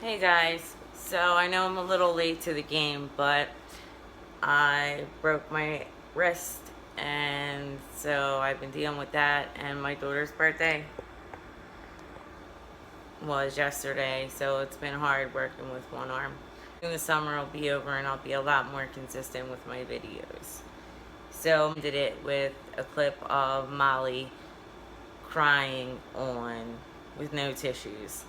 Hey guys, so I know I'm a little late to the game, but I broke my wrist, and so I've been dealing with that, and my daughter's birthday was yesterday, so it's been hard working with one arm. In the summer will be over and I'll be a lot more consistent with my videos. So I did it with a clip of Molly crying with no tissues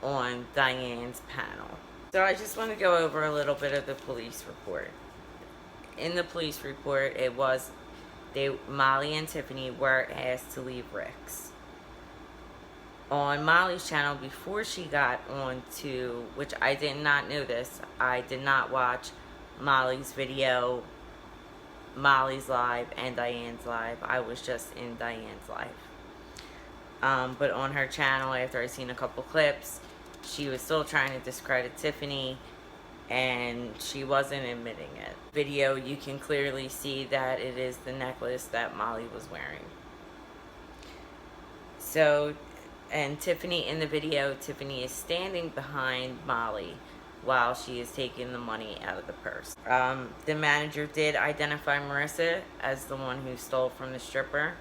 on Diane's panel. So I just want to go over a little bit of the police report. In the police report, it was Molly and Tiffany were asked to leave Rick's. On Molly's channel, before she got on to, which I did not know this, I did not watch Molly's video, Molly's live, and Diane's live. I was just in Diane's live. But on her channel, after I seen a couple clips, she was still trying to discredit Tiffany, and she wasn't admitting it. Video, you can clearly see that it is the necklace that Molly was wearing. So, and Tiffany, in the video, Tiffany is standing behind Molly while she is taking the money out of the purse. The manager did identify Marissa as the one who stole from the stripper.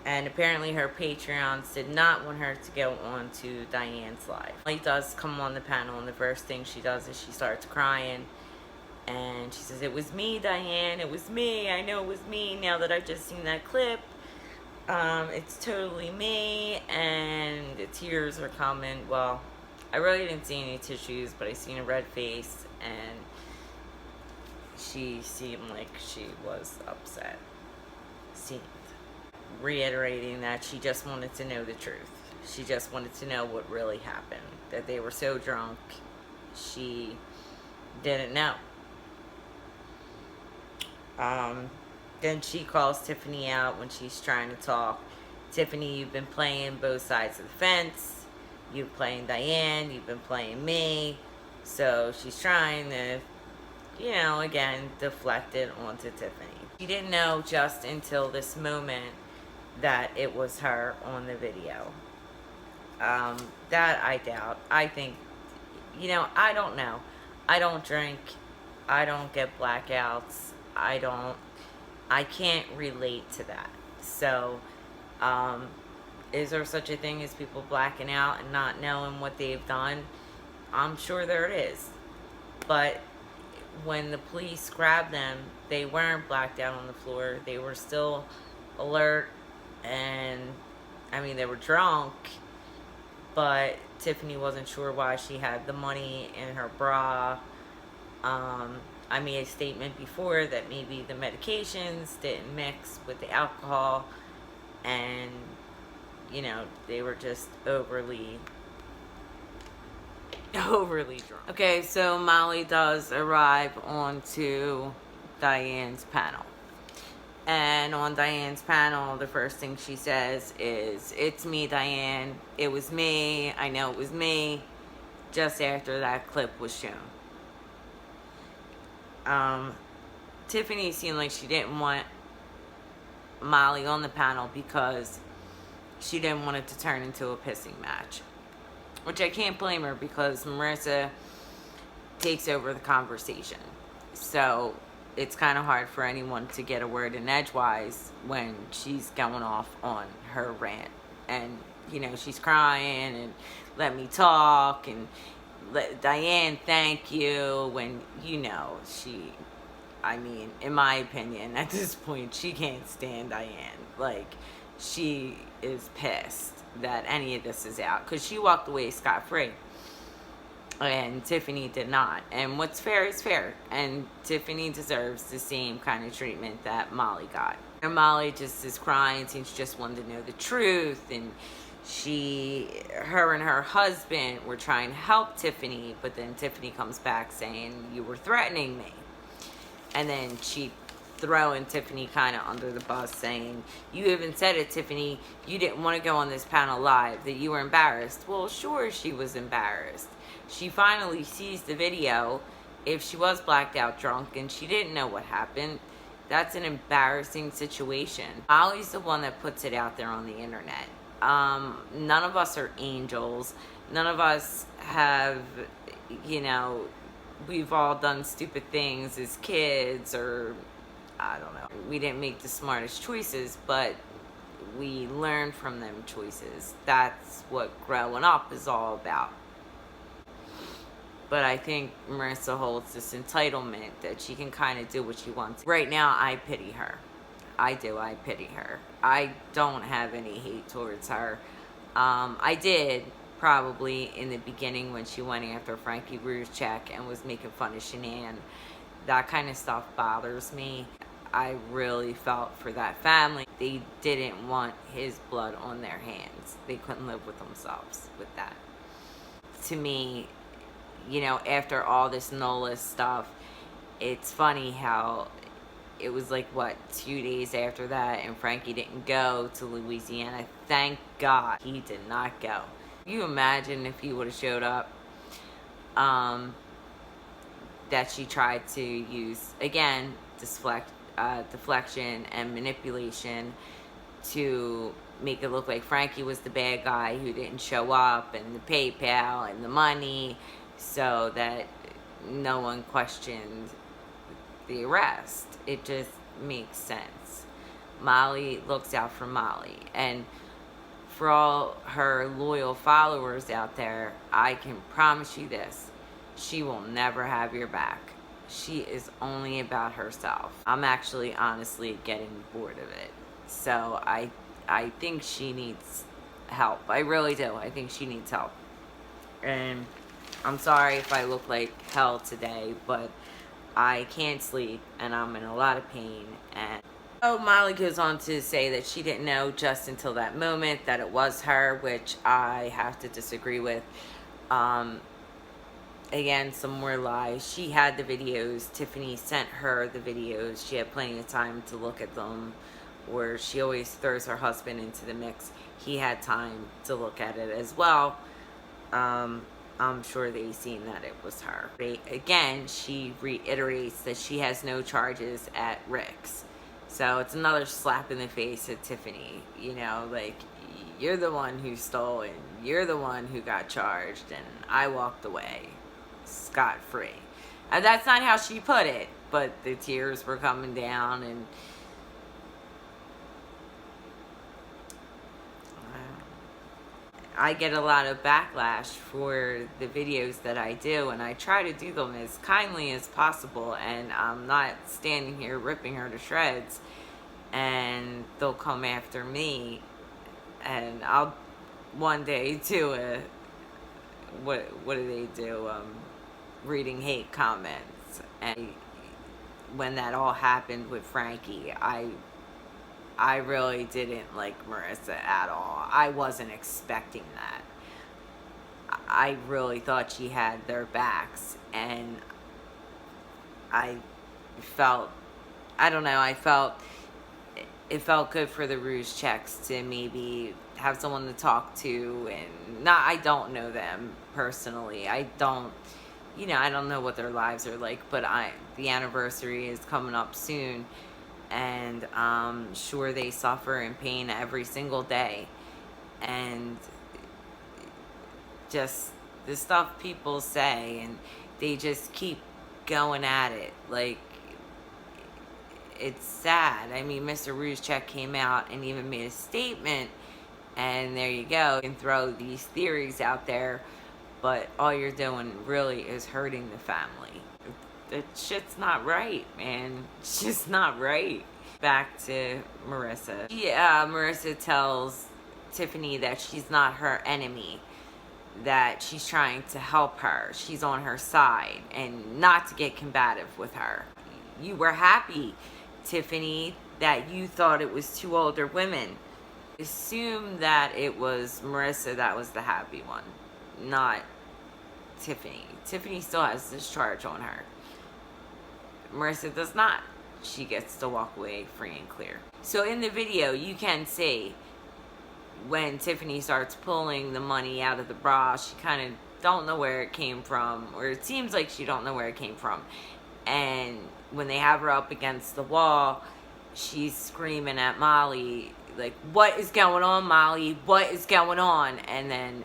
And apparently her Patreons did not want her to go on to Diane's live. Molly does come on the panel, and the first thing she does is she starts crying. And she says, "It was me, Diane. It was me. I know it was me now that I've just seen that clip. It's totally me." And the tears are coming. Well, I really didn't see any tissues, but I seen a red face. And she seemed like she was upset. Reiterating that she just wanted to know the truth. She just wanted to know what really happened. That they were so drunk, she didn't know. Then she calls Tiffany out when she's trying to talk. "Tiffany, you've been playing both sides of the fence. You're playing Diane, you've been playing me." So she's trying to, again, deflect it onto Tiffany. She didn't know just until this moment that it was her on the video. That I doubt. I think, I don't know. I don't drink. I don't get blackouts. I can't relate to that. So, is there such a thing as people blacking out and not knowing what they've done? I'm sure there is. But when the police grabbed them, they weren't blacked out on the floor. They were still alert. And they were drunk, but Tiffany wasn't sure why she had the money in her bra. I made a statement before that maybe the medications didn't mix with the alcohol, and they were just overly drunk. Okay, so Molly does arrive onto Diane's panel. And on Diane's panel, the first thing she says is, "It's me, Diane. It was me. I know it was me," just after that clip was shown. Tiffany seemed like she didn't want Molly on the panel because she didn't want it to turn into a pissing match. Which I can't blame her, because Marissa takes over the conversation. So it's kind of hard for anyone to get a word in edgewise when she's going off on her rant. And, she's crying and "let me talk" and "Diane, thank you." When, in my opinion, at this point, she can't stand Diane. Like, she is pissed that any of this is out, because she walked away scot-free. And Tiffany did not. And what's fair is fair. And Tiffany deserves the same kind of treatment that Molly got. And Molly just is crying, since she just wanted to know the truth. And her and her husband were trying to help Tiffany. But then Tiffany comes back saying, "You were threatening me." And then she throwing Tiffany kind of under the bus, saying, "You even said it, Tiffany. You didn't want to go on this panel live. That you were embarrassed." Well, sure, she was embarrassed. She finally sees the video. If she was blacked out drunk and she didn't know what happened, that's an embarrassing situation. Molly's the one that puts it out there on the internet. None of us are angels. None of us have, you know, we've all done stupid things as kids, or I don't know. We didn't make the smartest choices, but we learn from them choices. That's what growing up is all about. But I think Marissa holds this entitlement that she can kind of do what she wants. Right now, I pity her. I do. I pity her. I don't have any hate towards her. I did probably in the beginning when she went after Frankie Rzucek and was making fun of Shanann. That kind of stuff bothers me. I really felt for that family. They didn't want his blood on their hands. They couldn't live with themselves with that. To me, you know, after all this Nola stuff, it's funny how it was like, what, 2 days after that, and Frankie didn't go to Louisiana. Thank God he did not go. Can you imagine if he would have showed up? That she tried to use, again, deflection and manipulation to make it look like Frankie was the bad guy who didn't show up, and the PayPal and the money, so that no one questioned the arrest. It just makes sense. Molly looks out for Molly, and for all her loyal followers out there, I can promise you this: she will never have your back. She is only about herself. I'm actually honestly getting bored of it. So I think she needs help. I really do. I think she needs help. And I'm sorry if I look like hell today, but I can't sleep and I'm in a lot of pain. And Molly goes on to say that she didn't know just until that moment that it was her, which I have to disagree with. Again, some more lies. She had the videos. Tiffany sent her the videos. She had plenty of time to look at them, or she always throws her husband into the mix. He had time to look at it as well. I'm sure they seen that it was her. Again, she reiterates that she has no charges at Rick's. So it's another slap in the face at Tiffany. You know, like, you're the one who stole and you're the one who got charged, and I walked away scot-free. And that's not how she put it, but the tears were coming down, and I get a lot of backlash for the videos that I do, and I try to do them as kindly as possible, and I'm not standing here ripping her to shreds, and they'll come after me, and I'll one day do a, what do they do, reading hate comments. And when that all happened with Frankie, I really didn't like Marissa at all. I wasn't expecting that. I really thought she had their backs, and I felt, I don't know, it felt good for the Rzuceks to maybe have someone to talk to, and I don't know them personally. I don't know what their lives are like, but the anniversary is coming up soon, and I'm sure they suffer in pain every single day. And just the stuff people say, and they just keep going at it. Like, it's sad. I mean, Mr. Rzucek came out and even made a statement, and there you go. You can throw these theories out there, but all you're doing really is hurting the family. That shit's not right, man. It's just not right. Back to Marissa. Marissa tells Tiffany that she's not her enemy, that she's trying to help her. She's on her side, and not to get combative with her. You were happy, Tiffany, that you thought it was two older women. Assume that it was Marissa that was the happy one, not Tiffany. Tiffany still has this charge on her. Marissa does not. She gets to walk away free and clear. So in the video, you can see when Tiffany starts pulling the money out of the bra, she kind of don't know where it came from, or it seems like she don't know where it came from. And when they have her up against the wall, she's screaming at Molly like, what is going on, Molly? What is going on? And then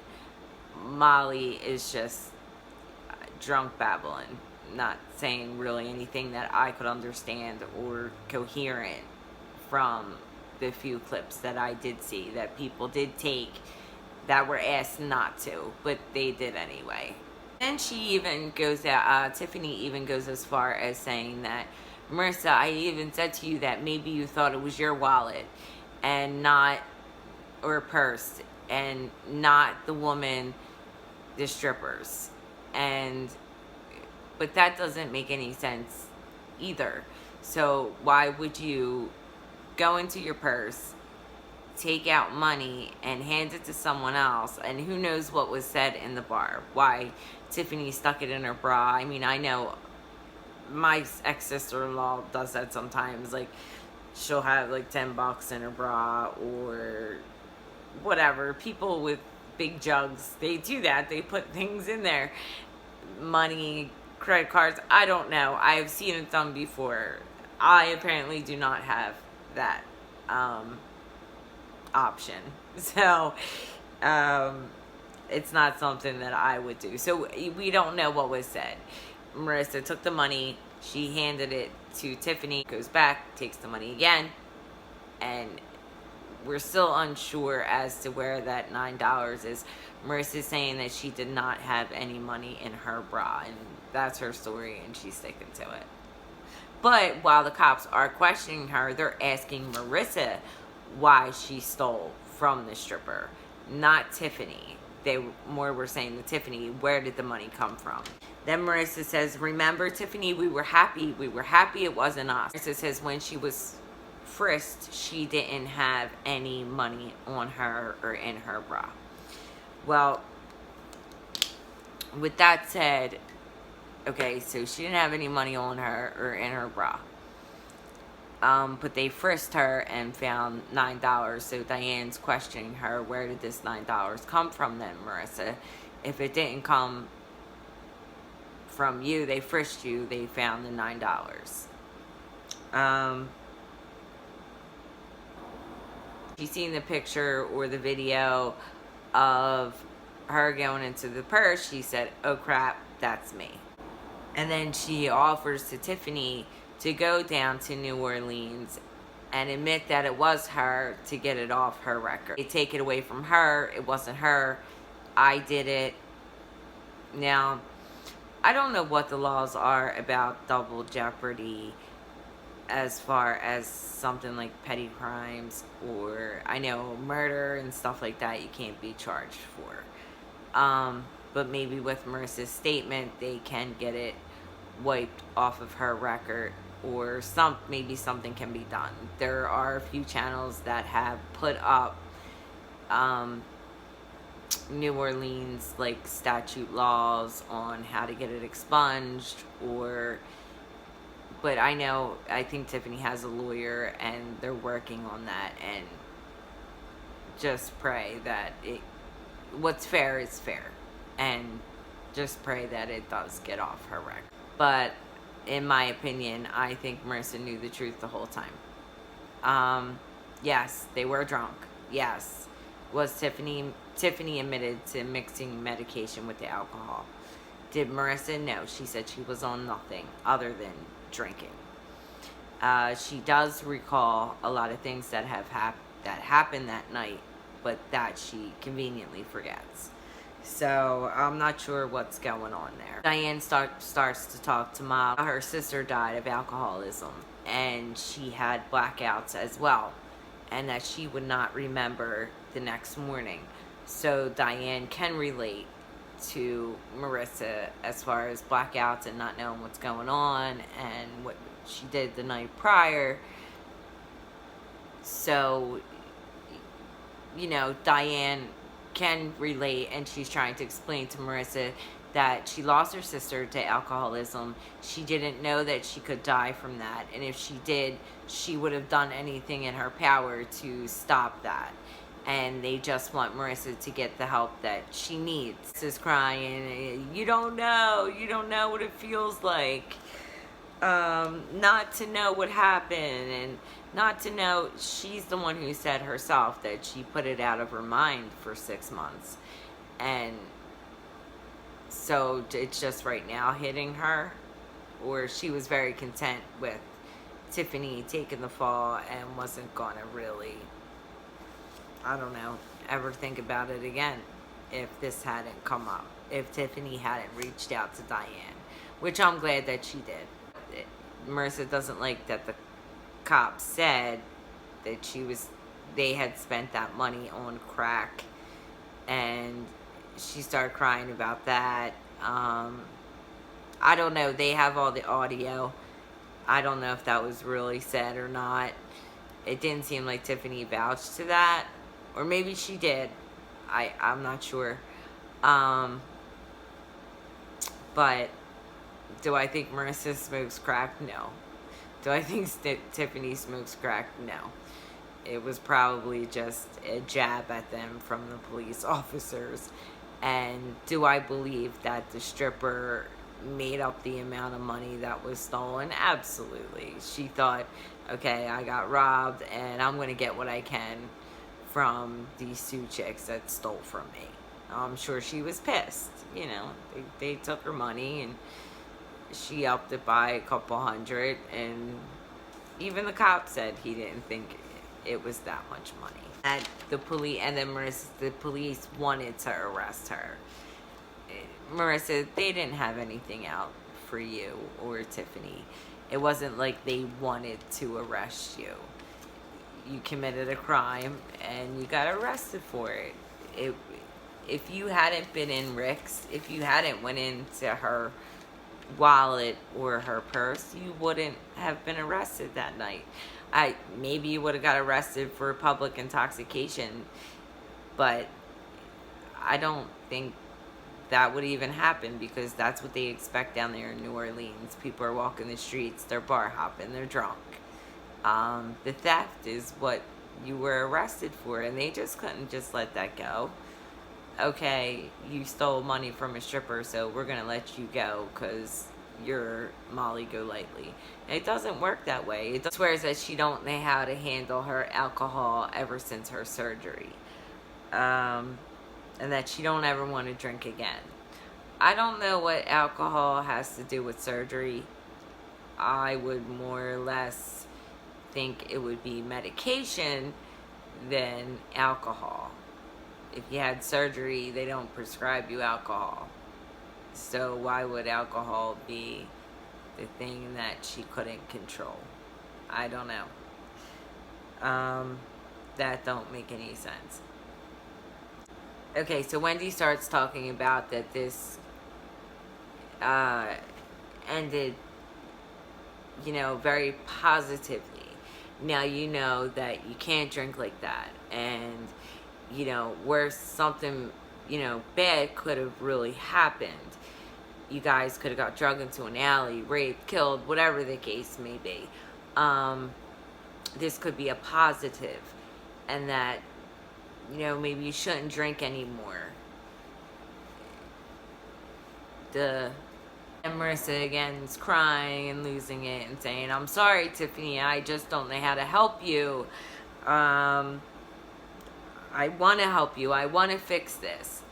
Molly is just drunk babbling, not saying really anything that I could understand or coherent from the few clips that I did see that people did take that were asked not to, but they did anyway. And she even goes out, Tiffany even goes as far as saying that, Marissa, I even said to you that maybe you thought it was your wallet and not, or purse, and not the woman, the strippers. But that doesn't make any sense either. So why would you go into your purse, take out money, and hand it to someone else? And who knows what was said in the bar? Why Tiffany stuck it in her bra. I mean, I know my ex-sister-in-law does that sometimes. Like, she'll have like $10 in her bra or whatever. People with big jugs, they do that. They put things in there. Money, credit cards, I don't know. I've seen it done before. I apparently do not have that option. So, it's not something that I would do. So, we don't know what was said. Marissa took the money. She handed it to Tiffany. Goes back, takes the money again. And we're still unsure as to where that $9 is. Marissa's saying that she did not have any money in her bra. And that's her story, and she's sticking to it. But while the cops are questioning her, they're asking Marissa why she stole from the stripper, not Tiffany. They more were saying to Tiffany, where did the money come from? Then Marissa says, remember, Tiffany, we were happy. We were happy it wasn't us. Marissa says when she was frisked, she didn't have any money on her or in her bra. Well, with that said, okay, so she didn't have any money on her or in her bra. But they frisked her and found $9. So Diane's questioning her, where did this $9 come from then, Marissa? If it didn't come from you, they frisked you, they found the $9. She's seen the picture or the video of her going into the purse. She said, oh crap, that's me. And then she offers to Tiffany to go down to New Orleans and admit that it was her to get it off her record. They take it away from her. It wasn't her. I did it. Now, I don't know what the laws are about double jeopardy as far as something like petty crimes, or I know murder and stuff like that you can't be charged for. But maybe with Marissa's statement, they can get it wiped off of her record, or maybe something can be done. There are a few channels that have put up New Orleans like statute laws on how to get it expunged, but I think Tiffany has a lawyer and they're working on that, and just pray that what's fair is fair, and just pray that it does get off her record. But in my opinion, I think Marissa knew the truth the whole time. Yes, they were drunk. Yes. Was Tiffany admitted to mixing medication with the alcohol. Did Marissa? No. She said she was on nothing other than drinking. She does recall a lot of things that happened that night, but that she conveniently forgets. So I'm not sure what's going on there. Diane starts to talk to Mom. Her sister died of alcoholism, and she had blackouts as well, and that she would not remember the next morning. So Diane can relate to Marissa as far as blackouts and not knowing what's going on and what she did the night prior. So, Diane can relate, and she's trying to explain to Marissa that she lost her sister to alcoholism. She didn't know that she could die from that, and if she did, she would have done anything in her power to stop that. And they just want Marissa to get the help that she needs. She's crying, you don't know what it feels like not to know what happened, and Not to know, she's the one who said herself that she put it out of her mind for 6 months. And so it's just right now hitting her. Or she was very content with Tiffany taking the fall and wasn't going to really, I don't know, ever think about it again if this hadn't come up. If Tiffany hadn't reached out to Diane. Which I'm glad that she did. Marissa doesn't like that the cops said that they had spent that money on crack, and she started crying about that. I don't know, they have all the audio. I don't know if that was really said or not. It didn't seem like Tiffany vouched to that, or maybe she did. I'm not sure. But do I think Marissa smokes crack? No. Do I think Tiffany smokes crack? No. It was probably just a jab at them from the police officers. And do I believe that the stripper made up the amount of money that was stolen? Absolutely. She thought, okay, I got robbed and I'm going to get what I can from these two chicks that stole from me. I'm sure she was pissed. You know, they took her money and she upped it by a couple hundred, and even the cop said he didn't think it was that much money. And the police, and then the police wanted to arrest her. Marissa, they didn't have anything out for you or Tiffany. It wasn't like they wanted to arrest you. You committed a crime and you got arrested for it. If you hadn't been in Rick's, if you hadn't went into her wallet or her purse, you wouldn't have been arrested that night. Maybe you would have got arrested for public intoxication, but I don't think that would even happen, because that's what they expect down there in New Orleans. People are walking the streets, they're bar hopping, they're drunk. The theft is what you were arrested for, and they just couldn't just let that go. Okay, you stole money from a stripper, so we're going to let you go because you're Molly Golightly. It doesn't work that way. It swears that she don't know how to handle her alcohol ever since her surgery. And that she don't ever want to drink again. I don't know what alcohol has to do with surgery. I would more or less think it would be medication than alcohol. If you had surgery, they don't prescribe you alcohol. So why would alcohol be the thing that she couldn't control? I don't know. That don't make any sense. Okay, so Wendy starts talking about that this ended, very positively. Now you know that you can't drink like that, and where something, bad could have really happened. You guys could have got drugged into an alley, raped, killed, whatever the case may be. This could be a positive, and that, maybe you shouldn't drink anymore. And Marissa again is crying and losing it and saying, I'm sorry, Tiffany, I just don't know how to help you. I want to help you. I want to fix this.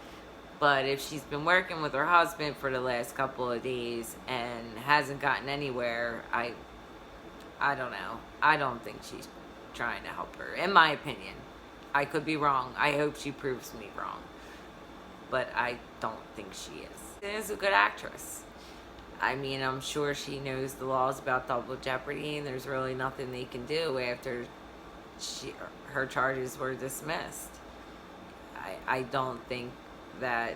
But if she's been working with her husband for the last couple of days and hasn't gotten anywhere, I don't know. I don't think she's trying to help her, in my opinion. I could be wrong. I hope she proves me wrong. But I don't think she is. She is a good actress. I mean, I'm sure she knows the laws about double jeopardy, and there's really nothing they can do after her charges were dismissed. I don't think that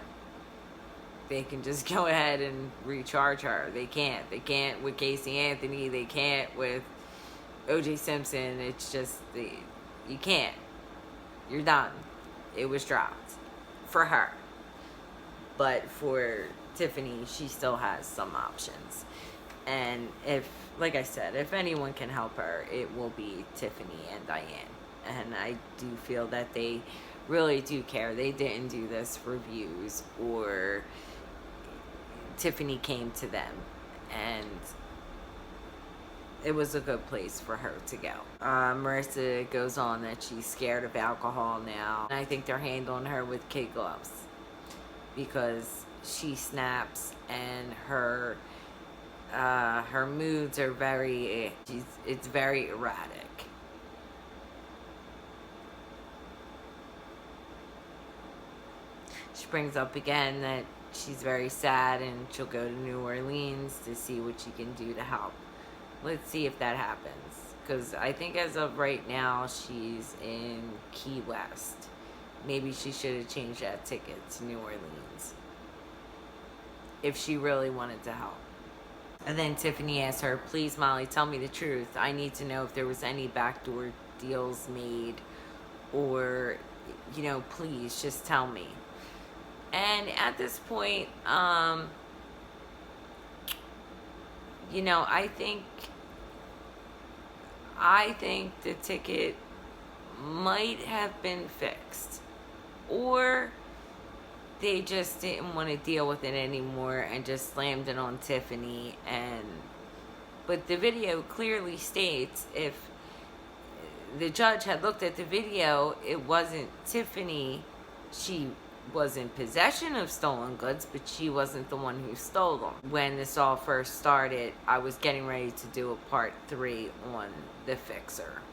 they can just go ahead and recharge her. They can't. They can't with Casey Anthony. They can't with O.J. Simpson. It's just, you can't. You're done. It was dropped for her. But for Tiffany, she still has some options. And like I said, if anyone can help her, it will be Tiffany and Diane. And I do feel that they really do care. They didn't do this for views, or Tiffany came to them and it was a good place for her to go. Marissa goes on that she's scared of alcohol now. And I think they're handling her with kid gloves because she snaps and her moods are it's very erratic. She brings up again that she's very sad and she'll go to New Orleans to see what she can do to help. Let's see if that happens, because I think as of right now she's in Key West. Maybe she should have changed that ticket to New Orleans if she really wanted to help. And then Tiffany asks her, please Molly, tell me the truth. I need to know if there was any backdoor deals made, or, you know, please just tell me. And at this point, you know, I think the ticket might have been fixed, or they just didn't want to deal with it anymore and just slammed it on Tiffany. But the video clearly states, if the judge had looked at the video, it wasn't Tiffany. She was in possession of stolen goods, but she wasn't the one who stole them. When this all first started, I was getting ready to do a part 3 on the fixer,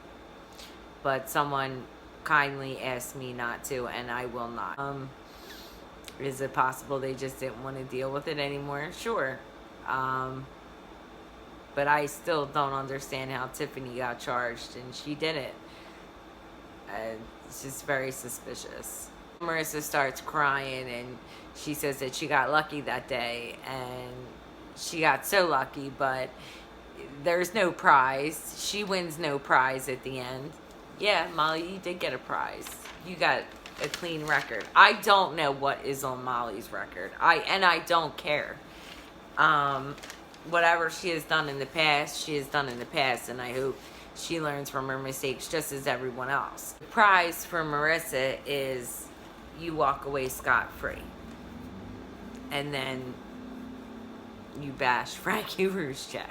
but someone kindly asked me not to, and I will not. Is it possible they just didn't want to deal with it anymore? Sure. But I still don't understand how Tiffany got charged and she didn't. It's just very suspicious. Marissa starts crying and she says that she got lucky that day, and she got so lucky, but there's no prize. She wins no prize at the end. Yeah, Molly, you did get a prize. You got a clean record. I don't know what is on Molly's record. I don't care. Whatever she has done in the past, she has done in the past, and I hope she learns from her mistakes just as everyone else. The prize for Marissa is you walk away scot-free. And then you bash Frankie Rzucek.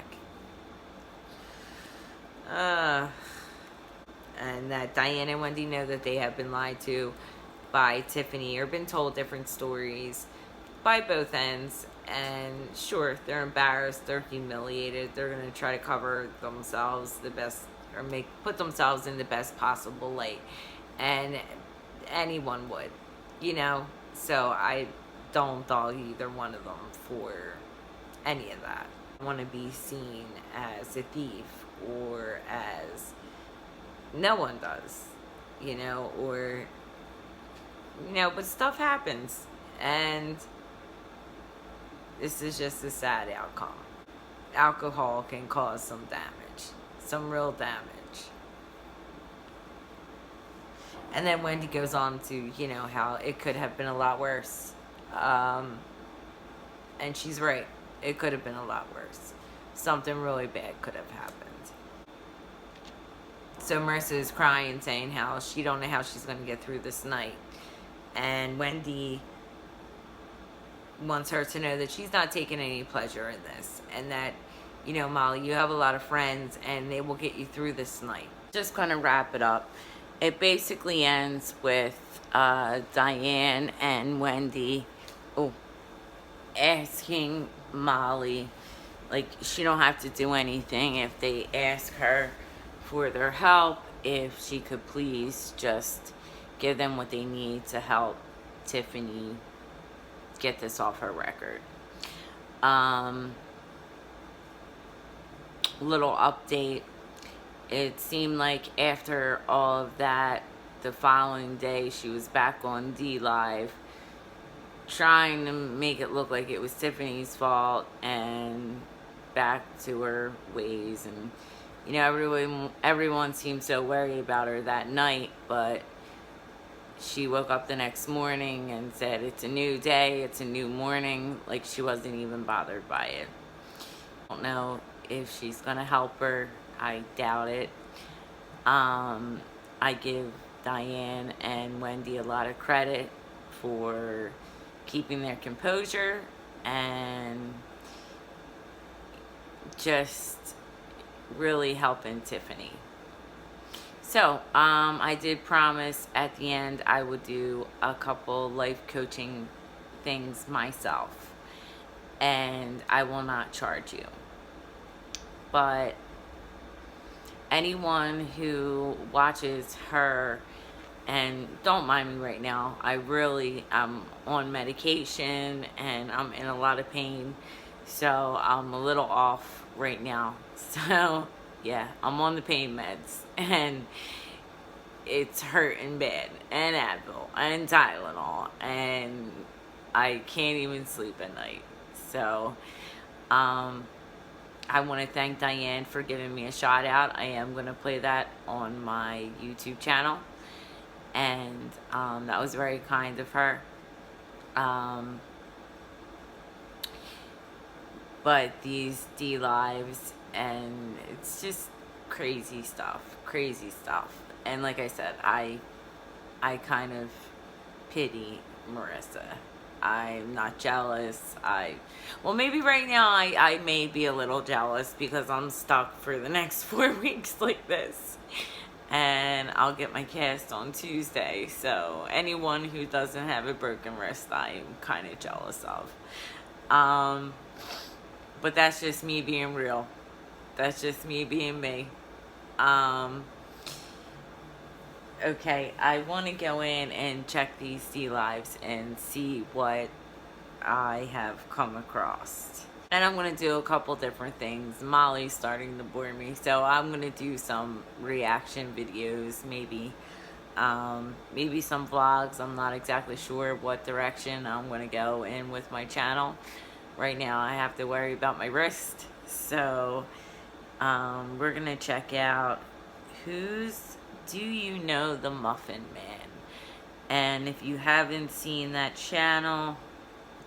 And that Diane and Wendy know that they have been lied to by Tiffany, or been told different stories by both ends. And sure, they're embarrassed, they're humiliated, they're going to try to cover themselves the best, or put themselves in the best possible light. And anyone would, you know? So I don't dog either one of them for any of that. I want to be seen as a thief, or as no one does, you know, or, you know, but stuff happens, and this is just a sad outcome. Alcohol can cause some damage, some real damage. And then Wendy goes on to, you know, how it could have been a lot worse. And she's right. It could have been a lot worse. Something really bad could have happened. So Marissa is crying, saying how she don't know how she's going to get through this night. And Wendy wants her to know that she's not taking any pleasure in this. And that, you know, Molly, you have a lot of friends and they will get you through this night. Just going to wrap it up. It basically ends with Diane and Wendy asking Molly, like, she don't have to do anything if they ask her for their help, if she could please just give them what they need to help Tiffany get this off her record. Little update. It seemed like after all of that, the following day she was back on D Live trying to make it look like it was Tiffany's fault and back to her ways. And, you know, everyone seemed so worried about her that night, but she woke up the next morning and said, it's a new day, it's a new morning, like she wasn't even bothered by it. I don't know if she's gonna help her. I doubt it. I give Diane and Wendy a lot of credit for keeping their composure and just really helping Tiffany. So, I did promise at the end I would do a couple life coaching things myself, and I will not charge you. But anyone who watches her, and don't mind me right now, I'm on medication and I'm in a lot of pain, so I'm a little off right now. So yeah, I'm on the pain meds and it's hurting bad, and Advil and Tylenol, and I can't even sleep at night. So I want to thank Diane for giving me a shout out. I am going to play that on my YouTube channel, and that was very kind of her. But these D lives, and it's just crazy stuff, and like I said, I kind of pity Marissa. I'm not jealous. Well, maybe right now I may be a little jealous because I'm stuck for the next 4 weeks like this. And I'll get my cast on Tuesday. So anyone who doesn't have a broken wrist, I'm kind of jealous of. But that's just me being real. That's just me being me. Okay, I want to go in and check these D lives and see what I have come across. And I'm going to do a couple different things. Molly's starting to bore me, so I'm going to do some reaction videos, maybe some vlogs. I'm not exactly sure what direction I'm going to go in with my channel. Right now I have to worry about my wrist, so we're going to check out who's Do You Know the Muffin Man? And if you haven't seen that channel,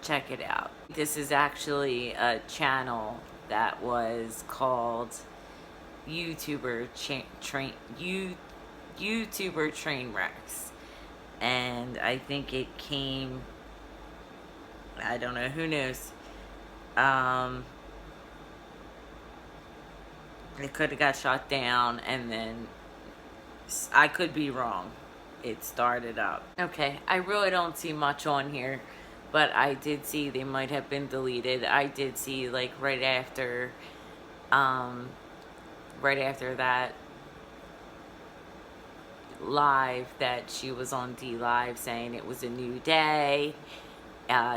check it out. This is actually a channel that was called YouTuber Train Wrecks. And I think it came, I don't know, who knows. It could have got shut down, and then I could be wrong. It started up. Okay, I really don't see much on here, but I did see they might have been deleted. I did see, like, right after that live that she was on D Live saying it was a new day.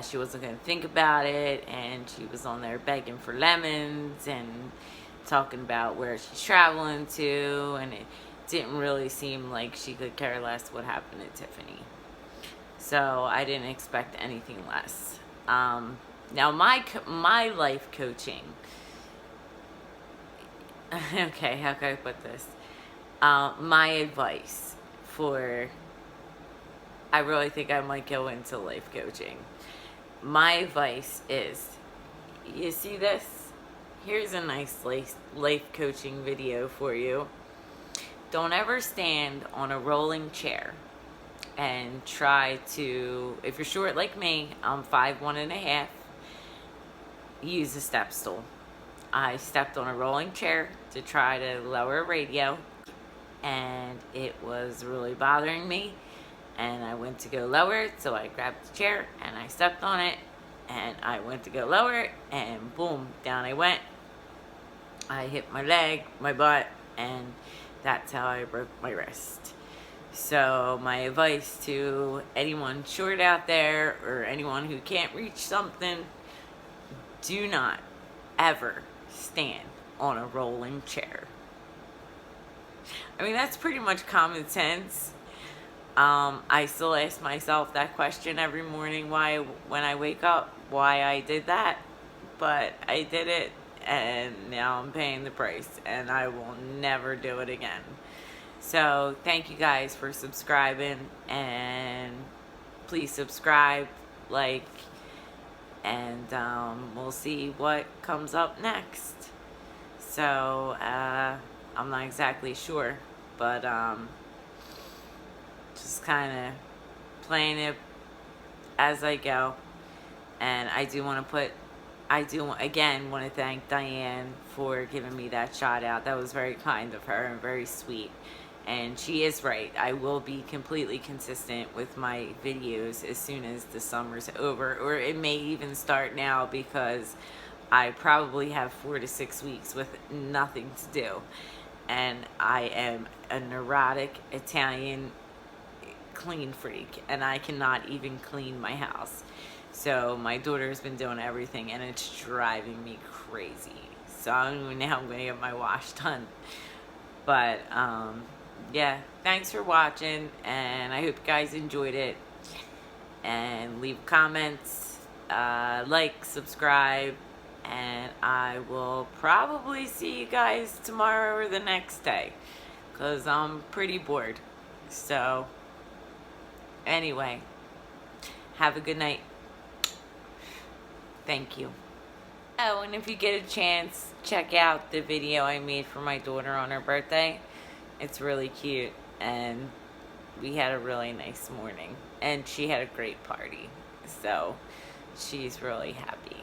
She wasn't going to think about it, and she was on there begging for lemons and talking about where she's traveling to, and it didn't really seem like she could care less what happened to Tiffany. So I didn't expect anything less. Now my life coaching. Okay, how can I put this? My advice for, I really think I might go into life coaching. My advice is, you see this? Here's a nice life coaching video for you. Don't ever stand on a rolling chair and try to, if you're short like me, I'm 5'1½", use a step stool. I stepped on a rolling chair to try to lower a radio, and it was really bothering me, and I went to go lower it, so I grabbed the chair and I stepped on it, and I went to go lower it, and boom, down I went. I hit my leg, my butt, and that's how I broke my wrist. So my advice to anyone short out there, or anyone who can't reach something, do not ever stand on a rolling chair. I mean, that's pretty much common sense. I still ask myself that question every morning, when I wake up, why I did that. But I did it, and now I'm paying the price, and I will never do it again. So thank you guys for subscribing, and please subscribe, like, and we'll see what comes up next. So I'm not exactly sure, but just kind of playing it as I go. And I do want to put I do, again, want to thank Diane for giving me that shout out. That was very kind of her and very sweet. And she is right. I will be completely consistent with my videos as soon as the summer's over. Or it may even start now, because I probably have 4 to 6 weeks with nothing to do. And I am a neurotic Italian clean freak, and I cannot even clean my house. So my daughter's been doing everything, and it's driving me crazy. So I don't even know how I'm going to get my wash done. But yeah, thanks for watching, and I hope you guys enjoyed it. And leave comments, like, subscribe, and I will probably see you guys tomorrow or the next day, because I'm pretty bored. So anyway, have a good night. Thank you. Oh, and if you get a chance, check out the video I made for my daughter on her birthday. It's really cute, and we had a really nice morning, and she had a great party, so she's really happy.